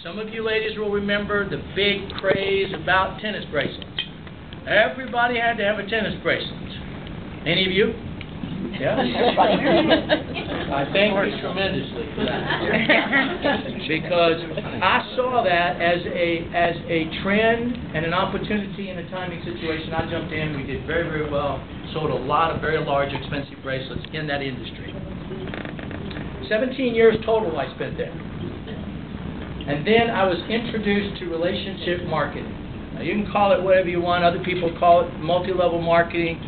Some of you ladies will remember the big craze about tennis bracelets. Everybody had to have a tennis bracelet. Any of you? Yeah? I thank you tremendously for that. Because I saw that as a trend and an opportunity in a timing situation. I jumped in, we did very, very well, sold a lot of very large, expensive bracelets in that industry. 17 years total I spent there. And then I was introduced to relationship marketing. Now, you can call it whatever you want. Other people call it multi-level marketing,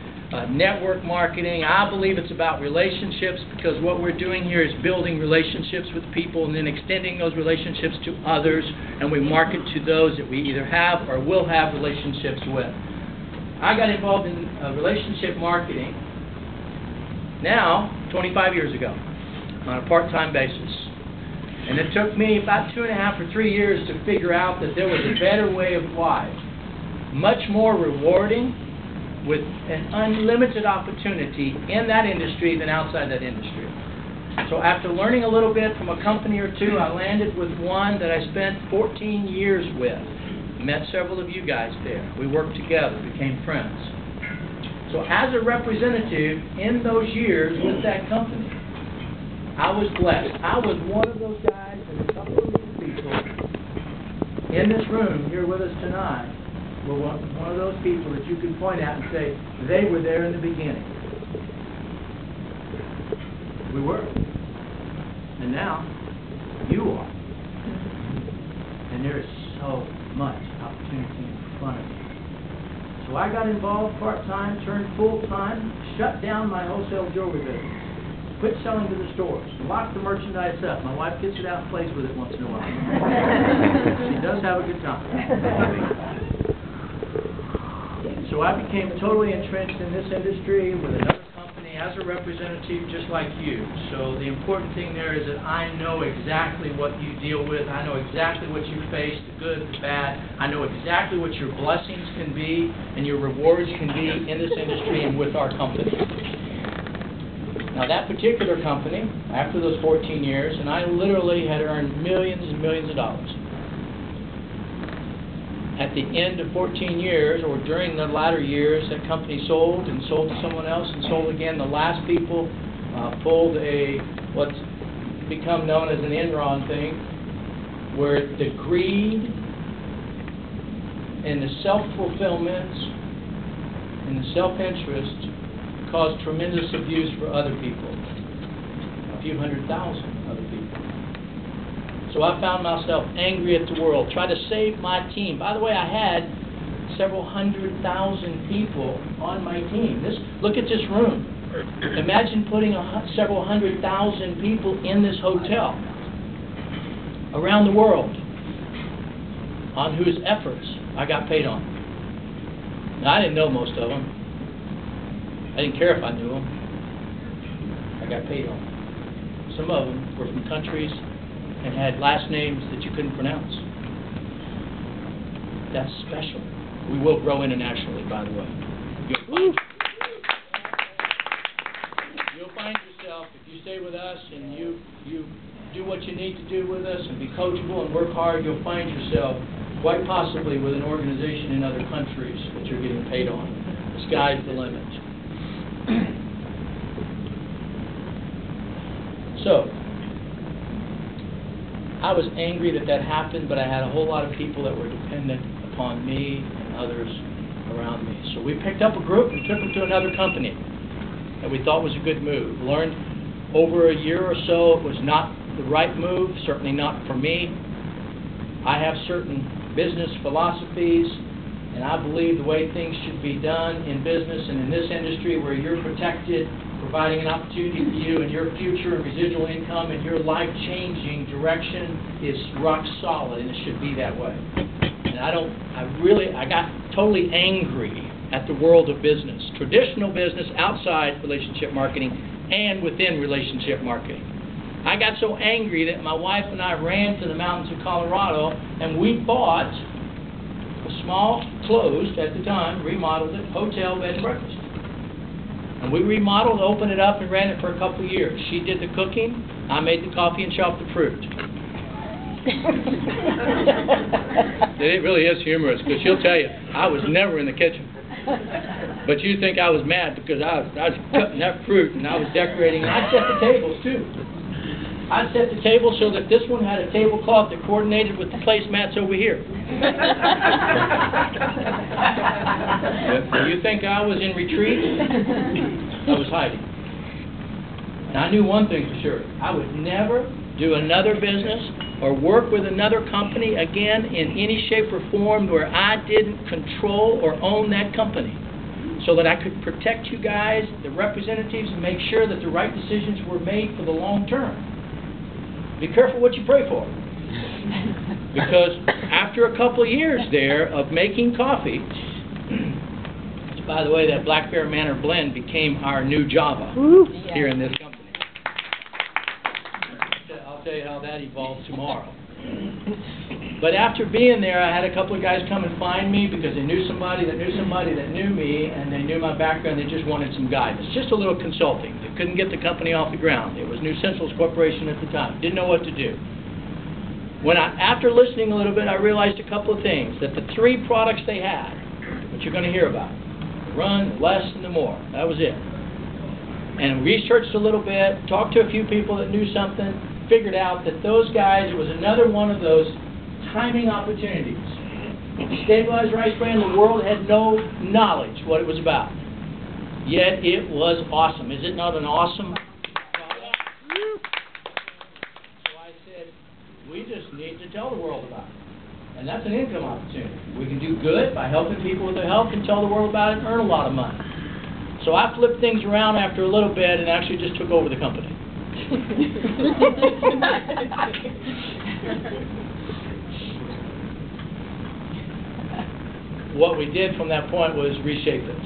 network marketing. I believe it's about relationships, because what we're doing here is building relationships with people and then extending those relationships to others, and we market to those that we either have or will have relationships with. I got involved in relationship marketing now 25 years ago on a part-time basis. And it took me about 2.5 or 3 years to figure out that there was a better way of life, much more rewarding, with an unlimited opportunity in that industry than outside that industry. So after learning a little bit from a company or two, I landed with one that I spent 14 years with. Met several of you guys there. We worked together, became friends. So as a representative in those years with that company, I was blessed. I was one of those guys and a couple of these people in this room here with us tonight were one of those people that you can point at and say, they were there in the beginning. We were. And now, you are. And there is so much opportunity in front of you. So I got involved part-time, turned full-time, shut down my wholesale jewelry business. Quit selling to the stores. Lock the merchandise up. My wife gets it out and plays with it once in a while. She does have a good time. So I became totally entrenched in this industry with another company as a representative just like you. So the important thing there is that I know exactly what you deal with. I know exactly what you face, the good, the bad. I know exactly what your blessings can be and your rewards can be in this industry and with our company. Now that particular company, after those 14 years, and I literally had earned millions and millions of dollars. At the end of 14 years, or during the latter years, that company sold and sold to someone else and sold again. The last people pulled what's become known as an Enron thing, where the greed and the self-fulfillment and the self-interest caused tremendous abuse for other people, a few 100,000 other people. So I found myself angry at the world, tried to save my team. By the way, I had several 100,000 people on my team. Look at this room. Imagine putting several 100,000 people in this hotel around the world on whose efforts I got paid on. Now, I didn't know most of them. I didn't care if I knew them. I got paid on them. Some of them were from countries and had last names that you couldn't pronounce. That's special. We will grow internationally, by the way. You'll find yourself, if you stay with us and you do what you need to do with us and be coachable and work hard, you'll find yourself quite possibly with an organization in other countries that you're getting paid on. The sky's the limit. So, I was angry that happened, but I had a whole lot of people that were dependent upon me and others around me. So we picked up a group and took them to another company that we thought was a good move. Learned over a year or so it was not the right move, certainly not for me. I have certain business philosophies, and I believe the way things should be done in business and in this industry where you're protected, providing an opportunity for you and your future and residual income and your life-changing direction is rock solid, and it should be that way. And I got totally angry at the world of business, traditional business outside relationship marketing and within relationship marketing. I got so angry that my wife and I ran to the mountains of Colorado and we bought a small, closed at the time, remodeled it, hotel, bed and breakfast. And we remodeled, opened it up, and ran it for a couple of years. She did the cooking, I made the coffee and chopped the fruit. It really is humorous, because she'll tell you, I was never in the kitchen. But you'd think I was mad because I was cutting that fruit and I was decorating, and I set the tables too. I set the table so that this one had a tablecloth that coordinated with the placemats over here. You think I was in retreat? I was hiding. And I knew one thing for sure. I would never do another business or work with another company again in any shape or form where I didn't control or own that company, so that I could protect you guys, the representatives, and make sure that the right decisions were made for the long term. Be careful what you pray for. Because after a couple of years there of making coffee, which, by the way, that Black Bear Manor blend became our new Java here in this company. I'll tell you how that evolved tomorrow. But after being there, I had a couple of guys come and find me because they knew somebody that knew somebody that knew me, and they knew my background. They just wanted some guidance, just a little consulting. They couldn't get the company off the ground. It was Nussentials Corporation at the time. Didn't know what to do. After listening a little bit, I realized a couple of things. That the three products they had, which you're going to hear about, the Run, the Less, and the More. That was it. And researched a little bit, talked to a few people that knew something, figured out that those guys, it was another one of those timing opportunities. Stabilized rice bran, the world had no knowledge what it was about. Yet it was awesome. Is it not an awesome product? So I said, we just need to tell the world about it. And that's an income opportunity. We can do good by helping people with their health and tell the world about it and earn a lot of money. So I flipped things around after a little bit and actually just took over the company. What we did from that point was reshape it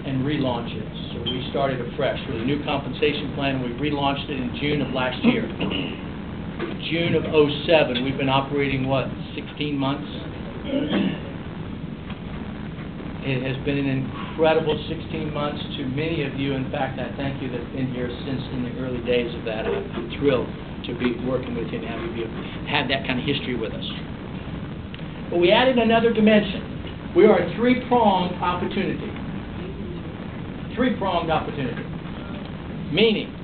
and relaunch it. So we started afresh with a new compensation plan. We relaunched it in June of last year. June of '07. We've been operating, what, 16 months? It has been an incredible 16 months to many of you. In fact, I thank you that's been here since in the early days of that. I'm thrilled to be working with you and have you had that kind of history with us. But we added another dimension. We are a three-pronged opportunity. Three-pronged opportunity. Meaning,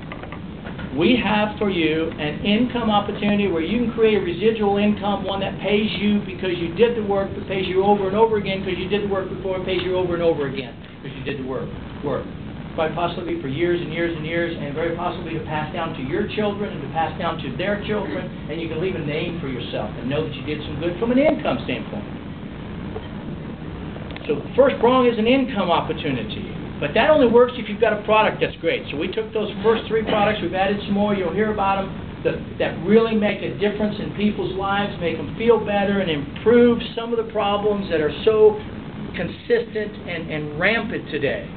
we have for you an income opportunity where you can create a residual income, one that pays you because you did the work, but pays you over and over again because you did the work before, pays you over and over again because you did the work. Quite possibly for years and years and years, and very possibly to pass down to your children and to pass down to their children, and you can leave a name for yourself and know that you did some good from an income standpoint. So the first prong is an income opportunity. But that only works if you've got a product that's great. So we took those first three products, we've added some more, you'll hear about them, that really make a difference in people's lives, make them feel better, and improve some of the problems that are so consistent and rampant today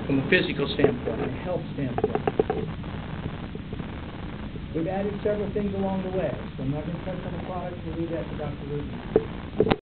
from a physical standpoint, a health standpoint. We've added several things along the way, so I'm not going to touch on the products, we'll leave that to Dr. Luke.